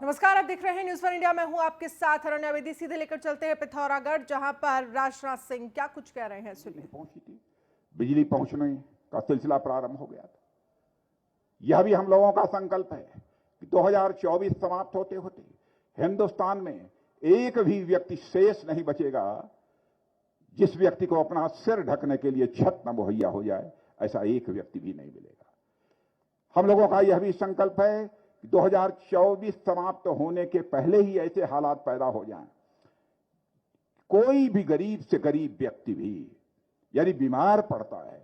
नमस्कार, आप देख रहे हैं न्यूज़ 1 इंडिया। मैं हूं आपके साथ अरण्या बेदी। सीधे लेकर चलते हैं पिथौरागढ़, जहां पर राजनाथ सिंह क्या कुछ कह रहे हैं, सुनिए। पहुंची थी, बिजली पहुंचने का सिलसिला प्रारंभ हो गया था। यह भी हम लोगों का संकल्प है कि 2024 समाप्त होते होते हिंदुस्तान में एक भी व्यक्ति शेष नहीं बचेगा जिस व्यक्ति को अपना सिर ढकने के लिए छत न मुहैया हो जाए। ऐसा एक व्यक्ति भी नहीं मिलेगा। हम लोगों का यह भी संकल्प है कि 2024 समाप्त होने के पहले ही ऐसे हालात पैदा हो जाएं, कोई भी गरीब से गरीब व्यक्ति भी यदि बीमार पड़ता है,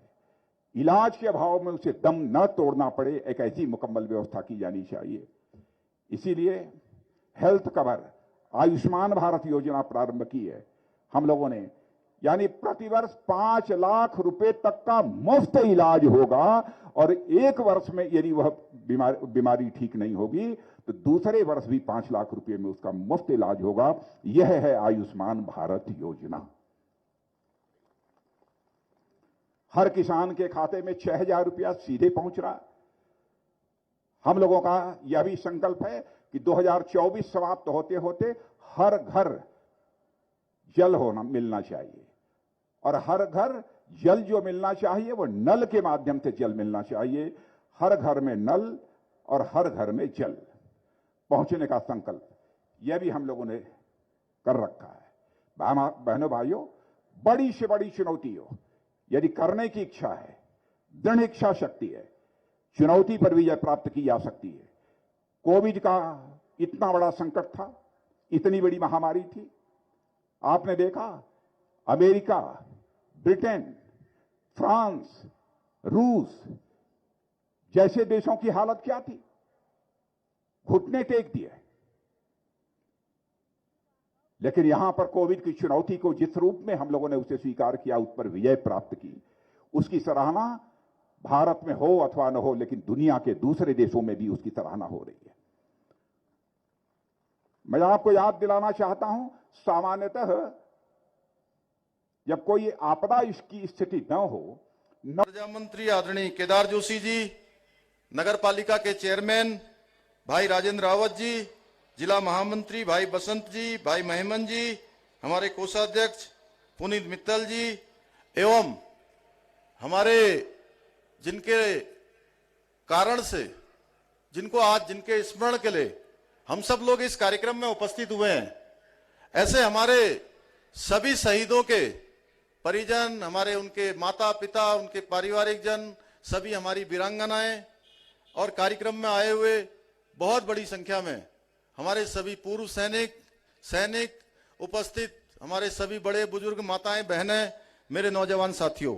इलाज के अभाव में उसे दम न तोड़ना पड़े, एक ऐसी मुकम्मल व्यवस्था की जानी चाहिए। इसीलिए हेल्थ कवर आयुष्मान भारत योजना प्रारंभ की है हम लोगों ने, यानी प्रतिवर्ष 5 लाख रुपए तक का मुफ्त इलाज होगा और एक वर्ष में यदि वह बीमारी ठीक नहीं होगी तो दूसरे वर्ष भी 5 लाख रुपए में उसका मुफ्त इलाज होगा। यह है आयुष्मान भारत योजना। हर किसान के खाते में 6,000 रुपया सीधे पहुंच रहा। हम लोगों का यह भी संकल्प है कि 2024 समाप्त होते होते हर घर जल मिलना चाहिए, और हर घर जल जो मिलना चाहिए वो नल के माध्यम से जल मिलना चाहिए। हर घर में नल और हर घर में जल पहुंचने का संकल्प यह भी हम लोगों ने कर रखा है। बहनों भाइयों, बड़ी से बड़ी चुनौती हो, यदि करने की इच्छा है, दृढ़ इच्छा शक्ति है, चुनौती पर विजय प्राप्त की जा सकती है। कोविड का इतना बड़ा संकट था, इतनी बड़ी महामारी थी। आपने देखा अमेरिका, ब्रिटेन, फ्रांस, रूस जैसे देशों की हालत क्या थी, घुटने टेक दिए। लेकिन यहां पर कोविड की चुनौती को जिस रूप में हम लोगों ने उसे स्वीकार किया, उस पर विजय प्राप्त की, उसकी सराहना भारत में हो अथवा न हो, लेकिन दुनिया के दूसरे देशों में भी उसकी सराहना हो रही है। मैं आपको याद दिलाना चाहता हूं, सामान्यतः जब कोई आपदा इसकी स्थिति न हो, ऊर्जा मंत्री आदरणीय केदार जोशी जी, नगर पालिका के चेयरमैन भाई राजेंद्र रावत जी, जिला महामंत्री भाई बसंत जी, भाई महिमन जी, हमारे कोषाध्यक्ष पुनीत मित्तल जी, एवं हमारे जिनके कारण से, जिनको आज जिनके स्मरण के लिए हम सब लोग इस कार्यक्रम में उपस्थित हुए हैं, ऐसे हमारे सभी शहीदों के परिजन, हमारे उनके माता पिता, उनके पारिवारिक जन, सभी हमारी वीरांगनाएं और कार्यक्रम में आए हुए बहुत बड़ी संख्या में हमारे सभी पूर्व सैनिक उपस्थित, हमारे सभी बड़े बुजुर्ग, माताएं, बहनें, मेरे नौजवान साथियों,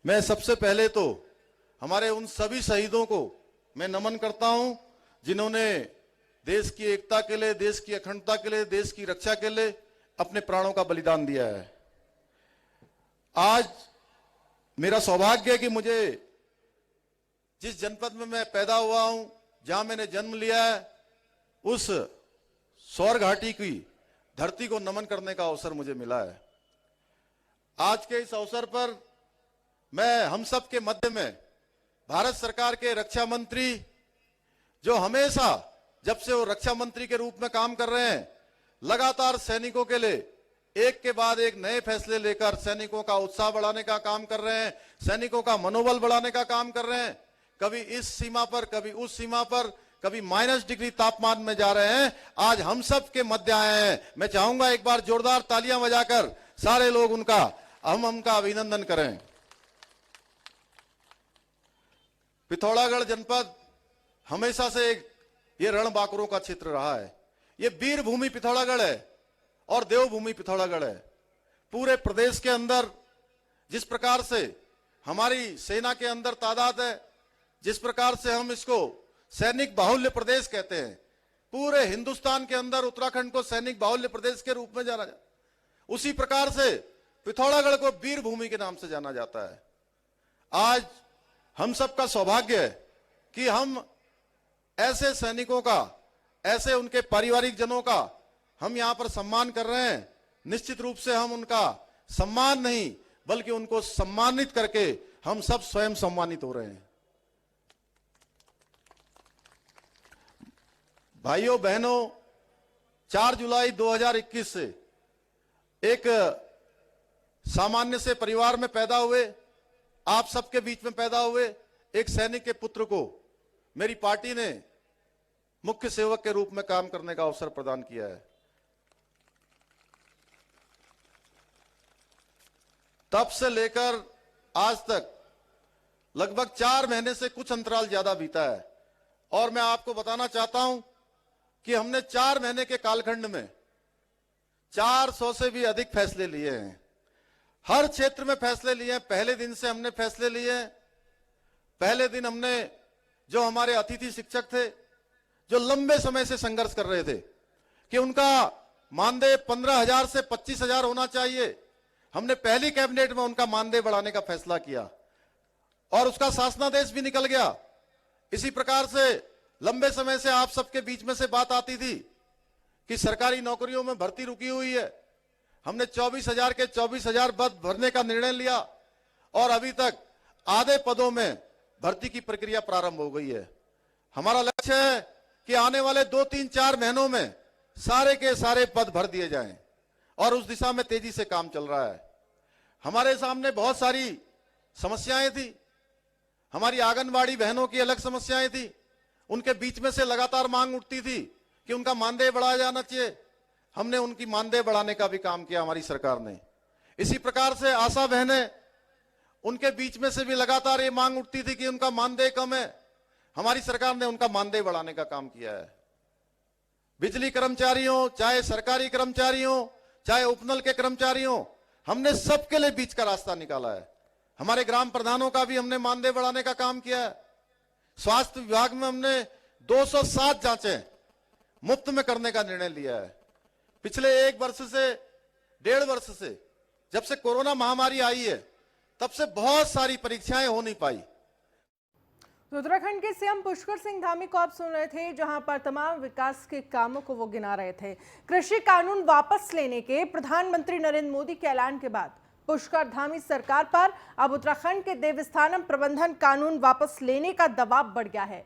मैं सबसे पहले तो हमारे उन सभी शहीदों को मैं नमन करता हूं जिन्होंने देश की एकता के लिए, देश की अखंडता के लिए, देश की रक्षा के लिए अपने प्राणों का बलिदान दिया है। आज मेरा सौभाग्य है कि मुझे जिस जनपद में मैं पैदा हुआ हूं, जहां मैंने जन्म लिया है, उस सौर घाटी की धरती को नमन करने का अवसर मुझे मिला है। आज के इस अवसर पर मैं हम सब के मध्य में भारत सरकार के रक्षा मंत्री, जो हमेशा जब से वो रक्षा मंत्री के रूप में काम कर रहे हैं, लगातार सैनिकों के लिए एक के बाद एक नए फैसले लेकर सैनिकों का उत्साह बढ़ाने का काम कर रहे हैं, सैनिकों का मनोबल बढ़ाने का काम कर रहे हैं। कभी इस सीमा पर, कभी उस सीमा पर, कभी -डिग्री तापमान में जा रहे हैं, आज हम सब के मध्य आए हैं। मैं चाहूंगा एक बार जोरदार तालियां बजाकर सारे लोग उनका अभिनंदन करें। पिथौरागढ़ जनपद हमेशा से ये रणबांकुरों का क्षेत्र रहा है। ये वीर भूमि पिथौरागढ़ है और देवभूमि पिथौरागढ़ है। पूरे प्रदेश के अंदर जिस प्रकार से हमारी सेना के अंदर तादाद है, जिस प्रकार से हम इसको सैनिक बाहुल्य प्रदेश कहते हैं, पूरे हिंदुस्तान के अंदर उत्तराखंड को सैनिक बाहुल्य प्रदेश के रूप में जाना जाता है, उसी प्रकार से पिथौरागढ़ को वीर भूमि के नाम से जाना जाता है। आज हम सबका सौभाग्य है कि हम ऐसे सैनिकों का, ऐसे उनके पारिवारिक जनों का हम यहां पर सम्मान कर रहे हैं। निश्चित रूप से हम उनका सम्मान नहीं बल्कि उनको सम्मानित करके हम सब स्वयं सम्मानित हो रहे हैं। भाइयों बहनों, 4 जुलाई 2021 से एक सामान्य से परिवार में पैदा हुए, आप सबके बीच में पैदा हुए एक सैनिक के पुत्र को मेरी पार्टी ने मुख्य सेवक के रूप में काम करने का अवसर प्रदान किया है। तब से लेकर आज तक लगभग 4 महीने से कुछ अंतराल ज्यादा बीता है और मैं आपको बताना चाहता हूं कि हमने 4 महीने के कालखंड में 400 से भी अधिक फैसले लिए हैं। हर क्षेत्र में फैसले लिए हैं। पहले दिन से हमने फैसले लिए हैं। पहले दिन हमने जो हमारे अतिथि शिक्षक थे, जो लंबे समय से संघर्ष कर रहे थे कि उनका मानदेय 15,000 से 25,000 होना चाहिए, हमने पहली कैबिनेट में उनका मानदेय बढ़ाने का फैसला किया और उसका शासनादेश भी निकल गया। इसी प्रकार से लंबे समय से आप सबके बीच में से बात आती थी कि सरकारी नौकरियों में भर्ती रुकी हुई है। हमने 24,000 के 24,000 पद भरने का निर्णय लिया और अभी तक आधे पदों में भर्ती की प्रक्रिया प्रारंभ हो गई है। हमारा लक्ष्य है कि आने वाले 2, 3, 4 महीनों में सारे के सारे पद भर दिए जाएं और उस दिशा में तेजी से काम चल रहा है। हमारे सामने बहुत सारी समस्याएं थी। हमारी आंगनबाड़ी बहनों की अलग समस्याएं थी। उनके बीच में से लगातार मांग उठती थी कि उनका मानदेय बढ़ाया जाना चाहिए। हमने उनकी मानदेय बढ़ाने का भी काम किया हमारी सरकार ने। इसी प्रकार से आशा बहनें, उनके बीच में से भी लगातार ये मांग उठती थी कि उनका मानदेय कम है। हमारी सरकार ने उनका मानदेय बढ़ाने का काम किया है। बिजली कर्मचारियों, चाहे सरकारी कर्मचारियों, चाहे उपनल के कर्मचारियों, हमने सबके लिए बीच का रास्ता निकाला है। हमारे ग्राम प्रधानों का भी हमने मानदेय बढ़ाने का काम किया है। स्वास्थ्य विभाग में हमने 207 जांचें मुफ्त में करने का निर्णय लिया है। पिछले 1 वर्ष से 1.5 वर्ष से जब से कोरोना महामारी आई है, तब से बहुत सारी परीक्षाएं हो नहीं पाई। तो उत्तराखंड के सीएम पुष्कर सिंह धामी को आप सुन रहे थे, जहां पर तमाम विकास के कामों को वो गिना रहे थे। कृषि कानून वापस लेने के प्रधानमंत्री नरेंद्र मोदी के ऐलान के बाद पुष्कर धामी सरकार पर अब उत्तराखंड के देवस्थानम प्रबंधन कानून वापस लेने का दबाव बढ़ गया है।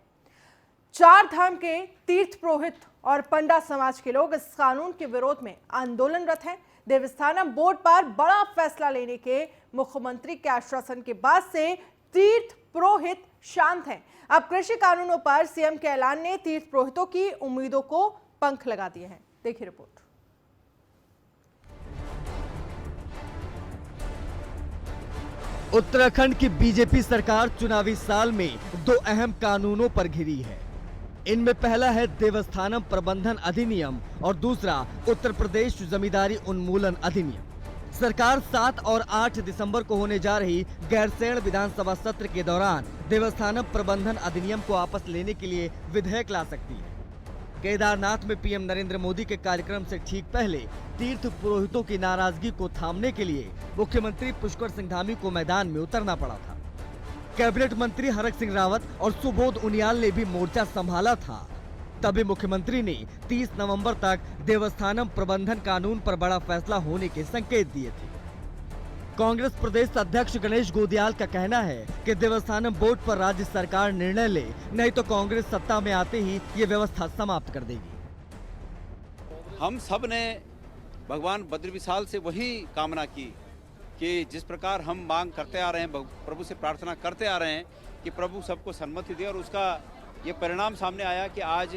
4 धाम के तीर्थ पुरोहित और पंडा समाज के लोग इस कानून के विरोध में आंदोलनरत हैं। देवस्थानम बोर्ड पर बड़ा फैसला लेने के मुख्यमंत्री के आश्वासन के बाद से तीर्थ पुरोहित शांत हैं। अब कृषि कानूनों पर सीएम के ऐलान ने तीर्थ पुरोहितों की उम्मीदों को पंख लगा दिए हैं। देखिए रिपोर्ट। उत्तराखंड की बीजेपी सरकार चुनावी साल में 2 अहम कानूनों पर घिरी है। इनमें पहला है देवस्थानम प्रबंधन अधिनियम और दूसरा उत्तर प्रदेश जमींदारी उन्मूलन अधिनियम। सरकार 7 और 8 दिसंबर को होने जा रही गैरसैंण विधानसभा सत्र के दौरान देवस्थानम प्रबंधन अधिनियम को वापस लेने के लिए विधेयक ला सकती है। केदारनाथ में पीएम नरेंद्र मोदी के कार्यक्रम से ठीक पहले तीर्थ पुरोहितों की नाराजगी को थामने के लिए मुख्यमंत्री पुष्कर सिंह धामी को मैदान में उतरना पड़ा था। कैबिनेट मंत्री हरक सिंह रावत और सुबोध उनियाल ने भी मोर्चा संभाला था। तभी मुख्यमंत्री ने 30 नवंबर तक देवस्थानम प्रबंधन कानून पर बड़ा फैसला होने के संकेत दिए थे। कांग्रेस प्रदेश अध्यक्ष गणेश गोदियाल का कहना है कि देवस्थानम बोर्ड पर राज्य सरकार निर्णय ले, नहीं तो कांग्रेस सत्ता में आते ही ये व्यवस्था समाप्त कर देगी। हम सब ने भगवान बद्र विशाल से वही कामना की कि जिस प्रकार हम मांग करते आ रहे हैं, प्रभु से प्रार्थना करते आ रहे हैं कि प्रभु सबको सम्मति दे, और उसका ये परिणाम सामने आया कि आज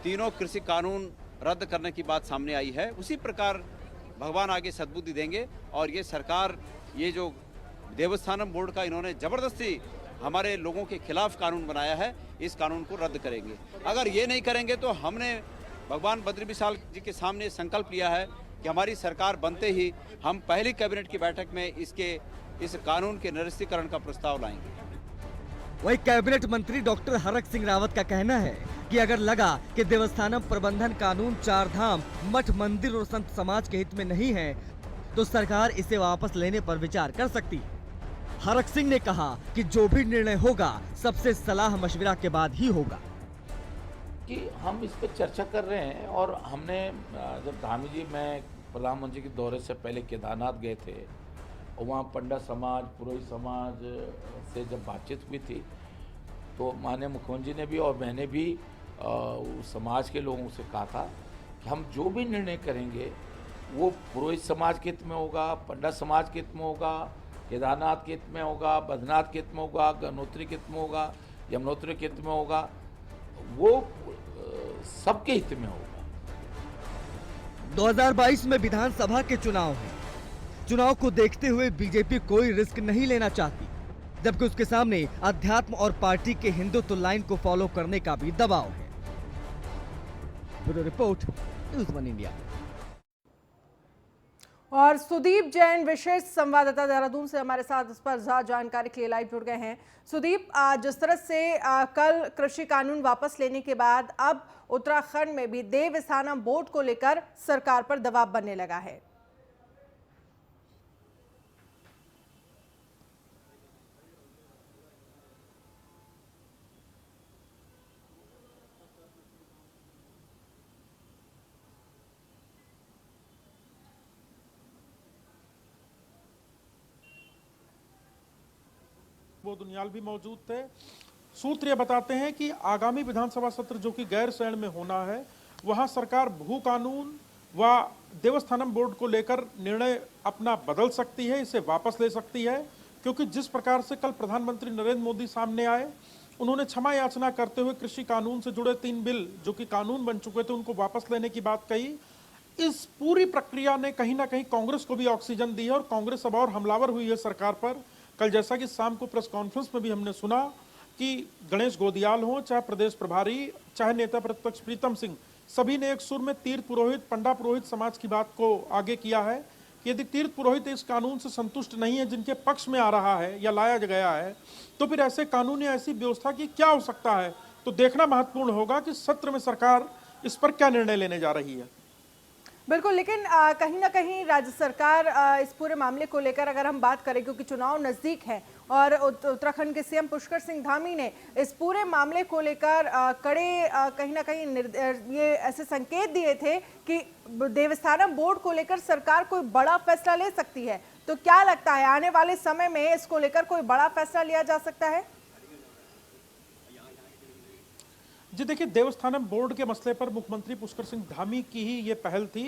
तीनों कृषि कानून रद्द करने की बात सामने आई है। उसी प्रकार भगवान आगे सद्बुद्धि देंगे और ये सरकार, ये जो देवस्थानम बोर्ड का इन्होंने जबरदस्ती हमारे लोगों के खिलाफ कानून बनाया है, इस कानून को रद्द करेंगे। अगर ये नहीं करेंगे तो हमने भगवान बद्र विशाल जी के सामने संकल्प लिया है कि हमारी सरकार बनते ही हम पहली कैबिनेट की बैठक में इस कानून के निरस्तीकरण का प्रस्ताव लाएंगे। वही कैबिनेट मंत्री डॉक्टर हरक सिंह रावत का कहना है कि अगर लगा कि देवस्थानम प्रबंधन कानून 4 धाम, मठ, मंदिर और संत समाज के हित में नहीं है, तो सरकार इसे वापस लेने पर विचार कर सकती है। हरक सिंह ने कहा कि जो भी निर्णय होगा सबसे सलाह मशविरा के बाद ही होगा। कि हम इस पर चर्चा कर रहे हैं और हमने जब धामी जी, मैं प्रधानमंत्री के दौरे से पहले केदारनाथ गए थे और वहाँ पंडा समाज, पुरोहित समाज से जब बातचीत हुई थी तो माननीय मुख्यमंत्री ने भी और मैंने भी उस समाज के लोगों से कहा था कि हम जो भी निर्णय करेंगे वो पुरोहित समाज के हित में होगा, पंडित समाज के हित में होगा, केदारनाथ के हित में होगा, बद्रीनाथ के हित में होगा, गंगोत्री के हित में होगा, यमुनोत्री के हित में होगा, वो सबके हित में होगा। 2022 में विधानसभा के चुनाव हैं। चुनाव को देखते हुए बीजेपी कोई रिस्क नहीं लेना चाहती, जबकि उसके सामने अध्यात्म और पार्टी के हिंदुत्व लाइन को फॉलो करने का भी दबाव है। Bureau report, news one India. और सुदीप जैन विशेष संवाददाता देहरादून से हमारे साथ इस पर ज्यादा जानकारी के लिए लाइव जुड़ गए हैं। सुदीप, जिस तरह से कल कृषि कानून वापस लेने के बाद अब उत्तराखंड में भी देवस्थानम बोर्ड को लेकर सरकार पर दबाव बनने लगा है। वो दुनियाल भी मौजूद थे। सूत्र ये बताते हैं कि आगामी विधानसभा सत्र जो कि गैरसैंण में होना है, वहां सरकार भू कानून व देवस्थानम बोर्ड को लेकर निर्णय अपना बदल सकती है, इसे वापस ले सकती है, क्योंकि जिस प्रकार से कल प्रधानमंत्री नरेंद्र मोदी सामने आए, उन्होंने क्षमा याचना करते हुए कृषि कानून से जुड़े 3 बिल जो कि कानून बन चुके थे उनको वापस लेने की बात कही। इस पूरी प्रक्रिया ने कहीं ना कहीं कांग्रेस को भी ऑक्सीजन दी है और कांग्रेस अब और हमलावर हुई है सरकार पर। कल जैसा कि शाम को प्रेस कॉन्फ्रेंस में भी हमने सुना कि गणेश गोदियाल हो, चाहे प्रदेश प्रभारी, चाहे नेता प्रतिपक्ष प्रीतम सिंह, सभी ने एक सुर में तीर्थ पुरोहित, पंडा पुरोहित समाज की बात को आगे किया है कि यदि तीर्थ पुरोहित इस कानून से संतुष्ट नहीं है जिनके पक्ष में आ रहा है या लाया गया है, तो फिर ऐसे कानून या ऐसी व्यवस्था की क्या हो सकता है। तो देखना महत्वपूर्ण होगा कि सत्र में सरकार इस पर क्या निर्णय लेने जा रही है। बिल्कुल, लेकिन कहीं ना कहीं राज्य सरकार इस पूरे मामले को लेकर अगर हम बात करें, क्योंकि चुनाव नज़दीक है और उत्तराखंड के सीएम पुष्कर सिंह धामी ने इस पूरे मामले को लेकर कड़े कहीं ना कहीं ये ऐसे संकेत दिए थे कि देवस्थानम बोर्ड को लेकर सरकार कोई बड़ा फैसला ले सकती है। तो क्या लगता है आने वाले समय में इसको लेकर कोई बड़ा फैसला लिया जा सकता है? जी देखिए, देवस्थानम बोर्ड के मसले पर मुख्यमंत्री पुष्कर सिंह धामी की ही ये पहल थी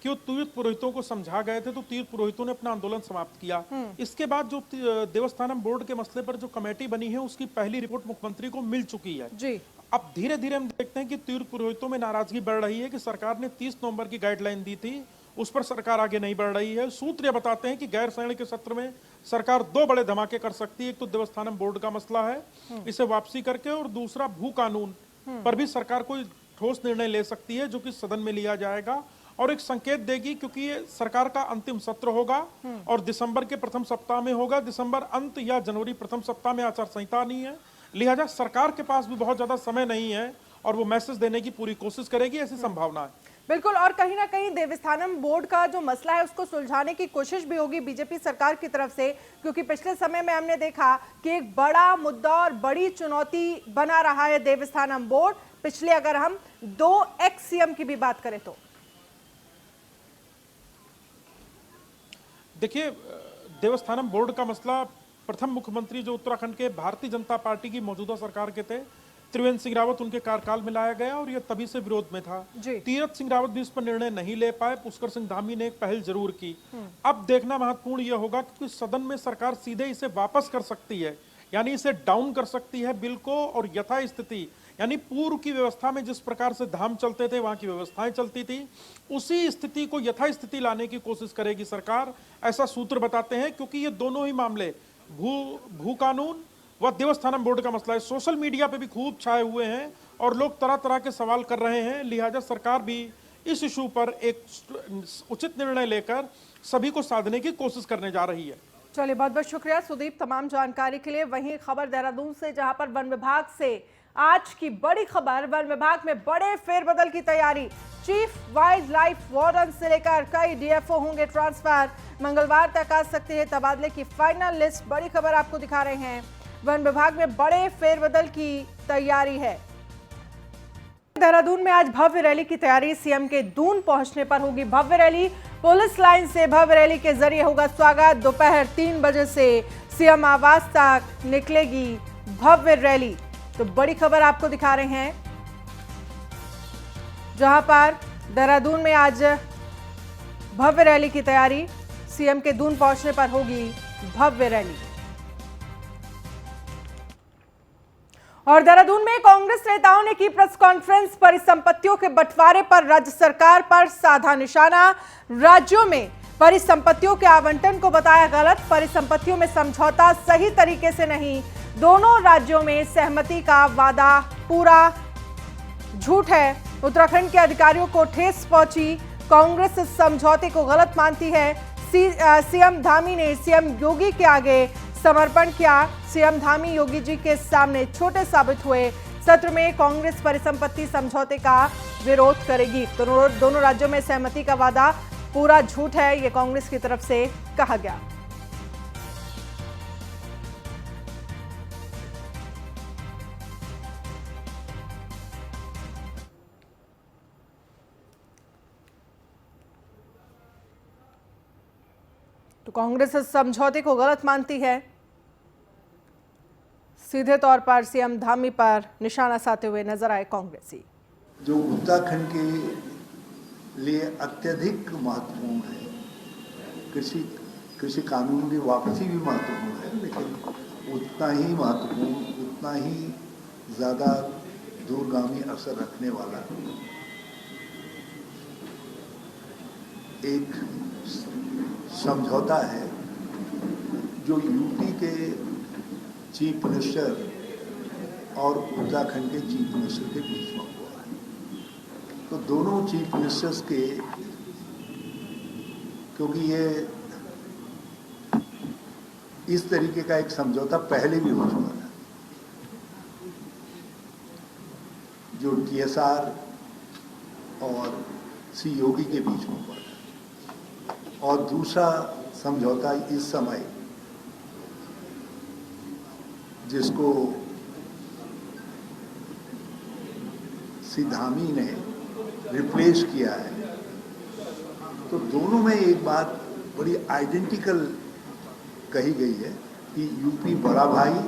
कि वो तीर्थ पुरोहितों को समझा गए थे, तो तीर्थ पुरोहितों ने अपना आंदोलन समाप्त किया। इसके बाद जो देवस्थानम बोर्ड के मसले पर जो कमेटी बनी है उसकी पहली रिपोर्ट मुख्यमंत्री को मिल चुकी है जी। अब धीरे धीरे हम देखते हैं कि तीर्थ पुरोहितों में नाराजगी बढ़ रही है कि सरकार ने 30 नवंबर की गाइडलाइन दी थी, उस पर सरकार आगे नहीं बढ़ रही है। सूत्र ये बताते हैं कि गैरसैंण के सत्र में सरकार 2 बड़े धमाके कर सकती है। एक तो देवस्थानम बोर्ड का मसला है, इसे वापसी करके, और दूसरा भू कानून पर भी सरकार कोई ठोस निर्णय ले सकती है जो कि सदन में लिया जाएगा और एक संकेत देगी, क्योंकि ये सरकार का अंतिम सत्र होगा और दिसंबर के प्रथम सप्ताह में होगा। दिसंबर अंत या जनवरी प्रथम सप्ताह में आचार संहिता नहीं है, लिहाजा सरकार के पास भी बहुत ज्यादा समय नहीं है और वो मैसेज देने की पूरी कोशिश करेगी, ऐसी संभावना है। बिल्कुल, और कहीं ना कहीं देवस्थानम बोर्ड का जो मसला है उसको सुलझाने की कोशिश भी होगी बीजेपी सरकार की तरफ से, क्योंकि पिछले समय में हमने देखा कि एक बड़ा मुद्दा और बड़ी चुनौती बना रहा है देवस्थानम बोर्ड। पिछले अगर हम 2 एक्स सीएम की भी बात करें तो देखिए, देवस्थानम बोर्ड का मसला प्रथम मुख्यमंत्री जो उत्तराखंड के भारतीय जनता पार्टी की मौजूदा सरकार के थे, त्रिवेंद्र सिंह रावत, उनके कार्यकाल में लाया गया और यह तभी से विरोध में था। तीरथ सिंह रावत भी इस पर निर्णय नहीं ले पाए, पुष्कर सिंह धामी ने एक पहल जरूर की। अब देखना महत्वपूर्ण यह होगा कि सदन में सरकार सीधे इसे वापस कर सकती है, यानी इसे डाउन कर सकती है बिल को, और यथा स्थिति यानी पूर्व की व्यवस्था में जिस प्रकार से धाम चलते थे, वहां की व्यवस्थाएं चलती थी, उसी स्थिति को यथा स्थिति लाने की कोशिश करेगी सरकार, ऐसा सूत्र बताते हैं। क्योंकि ये दोनों ही मामले भू कानून व देवस्थानम बोर्ड का मसला है, सोशल मीडिया पे भी खूब छाए हुए हैं और लोग तरह तरह के सवाल कर रहे हैं, लिहाजा सरकार भी इस इशू पर एक उचित निर्णय लेकर सभी को साधने की कोशिश करने जा रही है। चलिए, बहुत बहुत शुक्रिया सुदीप तमाम जानकारी के लिए। वहीं खबर देहरादून से, जहां पर वन विभाग से आज की बड़ी खबर, वन विभाग में बड़े फेरबदल की तैयारी। चीफ वाइल्ड लाइफ वार्डन से लेकर कई डीएफओ होंगे ट्रांसफर, मंगलवार तक आ सकती है तबादले की फाइनल लिस्ट। बड़ी खबर आपको दिखा रहे हैं, वन विभाग में बड़े फेरबदल की तैयारी है। देहरादून में आज भव्य रैली की तैयारी, सीएम के दून पहुंचने पर होगी भव्य रैली। पुलिस लाइन से भव्य रैली के जरिए होगा स्वागत। दोपहर 3 बजे से सीएम आवास तक निकलेगी भव्य रैली। तो बड़ी खबर आपको दिखा रहे हैं, जहां पर देहरादून में आज भव्य रैली की तैयारी। सीएम के दून पहुंचने पर होगी भव्य रैली। और देहरादून में कांग्रेस नेताओं ने की प्रेस कॉन्फ्रेंस। परिसंपत्तियों के बंटवारे पर राज्य सरकार पर साधा निशाना। राज्यों में परिसंपत्तियों के आवंटन को बताया गलत। परिसंपत्तियों में समझौता सही तरीके से नहीं। दोनों राज्यों में सहमति का वादा पूरा झूठ है। उत्तराखंड के अधिकारियों को ठेस पहुंची। कांग्रेस इस समझौते को गलत मानती है। सीएम धामी ने सीएम योगी के आगे समर्पण किया। सीएम धामी योगी जी के सामने छोटे साबित हुए। सत्र में कांग्रेस परिसंपत्ति समझौते का विरोध करेगी। दोनों राज्यों में सहमति का वादा पूरा झूठ है, ये कांग्रेस की तरफ से कहा गया। तो कांग्रेस इस समझौते को गलत मानती है। सीधे तौर पर सीएम धामी पर निशाना साधते हुए नजर आए कांग्रेसी। जो उत्तराखंड के लिए अत्यधिक महत्वपूर्ण है, कृषि कानून की वापसी भी महत्वपूर्ण है, लेकिन उतना ही महत्वपूर्ण, उतना ही ज़्यादा दूरगामी असर रखने वाला एक समझौता है जो यूपी के चीफ मिनिस्टर और उत्तराखंड के चीफ मिनिस्टर के बीच में हुआ है। तो दोनों चीफ मिनिस्टर्स के, क्योंकि ये इस तरीके का एक समझौता पहले भी हो चुका था, जो TSR और सी योगी के बीच में हुआ था, और दूसरा समझौता इस समय जिसको सी धामी ने रिप्लेस किया है। तो दोनों में एक बात बड़ी आइडेंटिकल कही गई है कि यूपी बड़ा भाई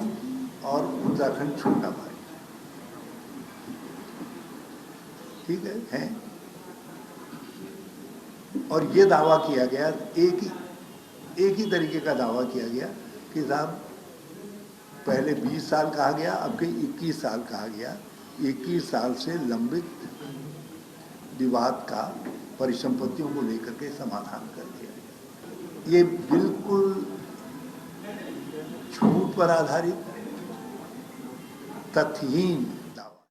और उत्तराखंड छोटा भाई। ठीक है? और ये दावा किया गया, एक ही तरीके का दावा किया गया कि साहब पहले 20 साल कहा गया, अब के 21 साल कहा गया। 21 साल से लंबित विवाद का परिसंपत्तियों को लेकर के समाधान कर दिया गया। ये बिल्कुल झूठ पर आधारित, तथ्यहीन दावा।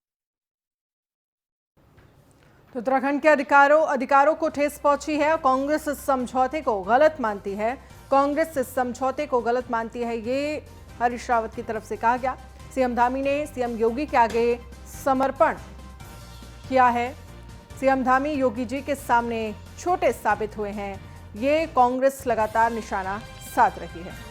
तो उत्तराखंड के अधिकारों को ठेस पहुंची है। कांग्रेस इस समझौते को गलत मानती है। कांग्रेस इस समझौते को गलत मानती है, ये हरीश रावत की तरफ से कहा गया। सीएम धामी ने सीएम योगी के आगे समर्पण किया है। सीएम धामी योगी जी के सामने छोटे साबित हुए हैं। ये कांग्रेस लगातार निशाना साध रही है।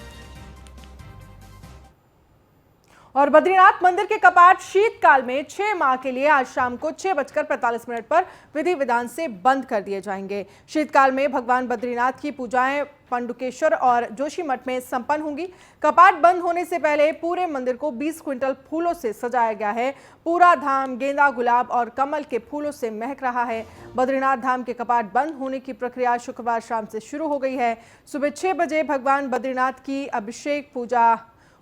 और बद्रीनाथ मंदिर के कपाट शीतकाल में 6 माह के लिए आज शाम को 6:45 पर विधि विधान से बंद कर दिए जाएंगे। शीतकाल में भगवान बद्रीनाथ की पूजाएं पंडुकेश्वर और जोशीमठ में संपन्न होंगी। कपाट बंद होने से पहले पूरे मंदिर को 20 क्विंटल फूलों से सजाया गया है। पूरा धाम गेंदा, गुलाब और कमल के फूलों से महक रहा है। बद्रीनाथ धाम के कपाट बंद होने की प्रक्रिया शुक्रवार शाम से शुरू हो गई है। सुबह 6 बजे भगवान बद्रीनाथ की अभिषेक पूजा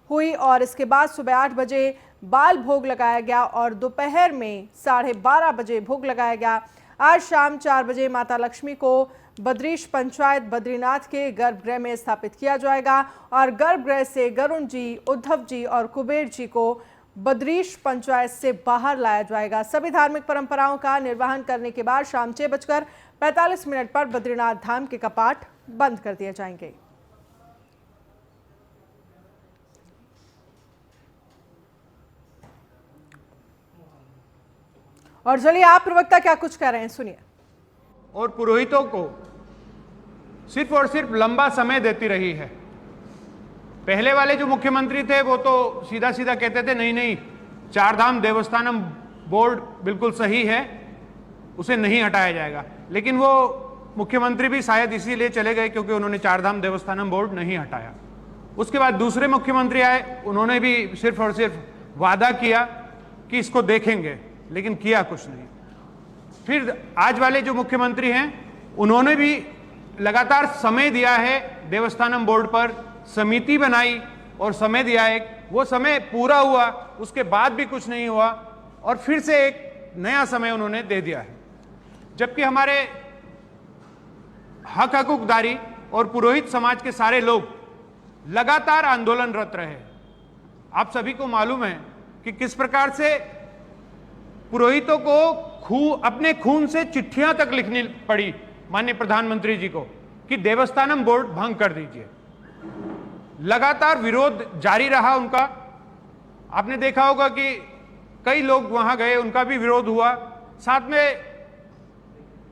हुई और इसके बाद सुबह 8 बजे बाल भोग लगाया गया और दोपहर में 12:30 बजे भोग लगाया गया। आज शाम 4 बजे माता लक्ष्मी को बद्रीश पंचायत बद्रीनाथ के गर्भगृह में स्थापित किया जाएगा और गर्भगृह से गरुण जी, उद्धव जी और कुबेर जी को बद्रीश पंचायत से बाहर लाया जाएगा। सभी धार्मिक परंपराओं का निर्वहन करने के बाद शाम 6:45 पर बद्रीनाथ धाम के कपाट बंद कर दिए जाएंगे। और चलिए आप प्रवक्ता क्या कुछ कह रहे हैं, सुनिए। और पुरोहितों को सिर्फ और सिर्फ लंबा समय देती रही है। पहले वाले जो मुख्यमंत्री थे वो तो सीधा सीधा कहते थे नहीं नहीं, चारधाम देवस्थानम बोर्ड बिल्कुल सही है, उसे नहीं हटाया जाएगा। लेकिन वो मुख्यमंत्री भी शायद इसीलिए चले गए क्योंकि उन्होंने चारधाम देवस्थानम बोर्ड नहीं हटाया। उसके बाद दूसरे मुख्यमंत्री आए, उन्होंने भी सिर्फ और सिर्फ वादा किया कि इसको देखेंगे, लेकिन किया कुछ नहीं। फिर आज वाले जो मुख्यमंत्री हैं उन्होंने भी लगातार समय दिया है देवस्थानम बोर्ड पर, समिति बनाई और समय दिया है, वो समय पूरा हुआ, उसके बाद भी कुछ नहीं हुआ और फिर से एक नया समय उन्होंने दे दिया है। जबकि हमारे हक हकूकदारी और पुरोहित समाज के सारे लोग लगातार आंदोलनरत रहे। आप सभी को मालूम है कि किस प्रकार से पुरोहितों को अपने खून से चिट्ठियां तक लिखनी पड़ी माननीय प्रधानमंत्री जी को कि देवस्थानम बोर्ड भंग कर दीजिए। लगातार विरोध जारी रहा उनका। आपने देखा होगा कि कई लोग वहां गए, उनका भी विरोध हुआ। साथ में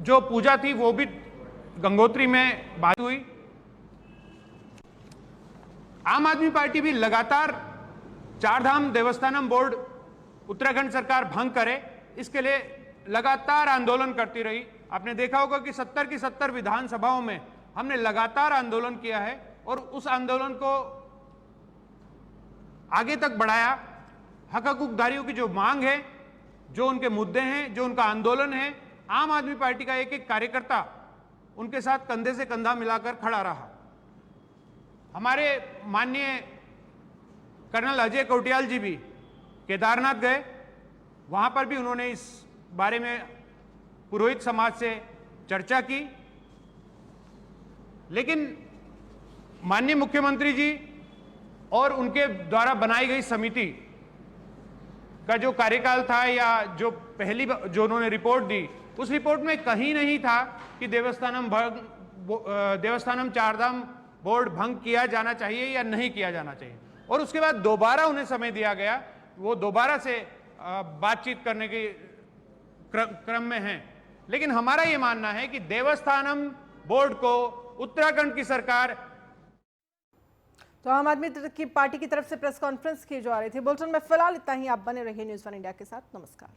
जो पूजा थी वो भी गंगोत्री में बात हुई। आम आदमी पार्टी भी लगातार चारधाम देवस्थानम बोर्ड उत्तराखंड सरकार भंग करे, इसके लिए लगातार आंदोलन करती रही। आपने देखा होगा कि 70 की 70 विधानसभाओं में हमने लगातार आंदोलन किया है और उस आंदोलन को आगे तक बढ़ाया। हक हकूकदारियों की जो मांग है, जो उनके मुद्दे हैं, जो उनका आंदोलन है, आम आदमी पार्टी का एक एक कार्यकर्ता उनके साथ कंधे से कंधा मिलाकर खड़ा रहा। हमारे माननीय कर्नल अजय कोटियाल जी भी केदारनाथ गए, वहां पर भी उन्होंने इस बारे में पुरोहित समाज से चर्चा की। लेकिन माननीय मुख्यमंत्री जी और उनके द्वारा बनाई गई समिति का जो कार्यकाल था या जो जो उन्होंने रिपोर्ट दी, उस रिपोर्ट में कहीं नहीं था कि देवस्थानम चारधाम बोर्ड भंग किया जाना चाहिए या नहीं किया जाना चाहिए। और उसके बाद दोबारा उन्हें समय दिया गया, वो दोबारा से बातचीत करने के क्रम में हैं। लेकिन हमारा ये मानना है कि देवस्थानम बोर्ड को उत्तराखंड की सरकार। तो आम आदमी की पार्टी की तरफ से प्रेस कॉन्फ्रेंस की जा रही थी। बुलेटिन में फिलहाल इतना ही। आप बने रहिए न्यूज़ वन इंडिया के साथ। नमस्कार।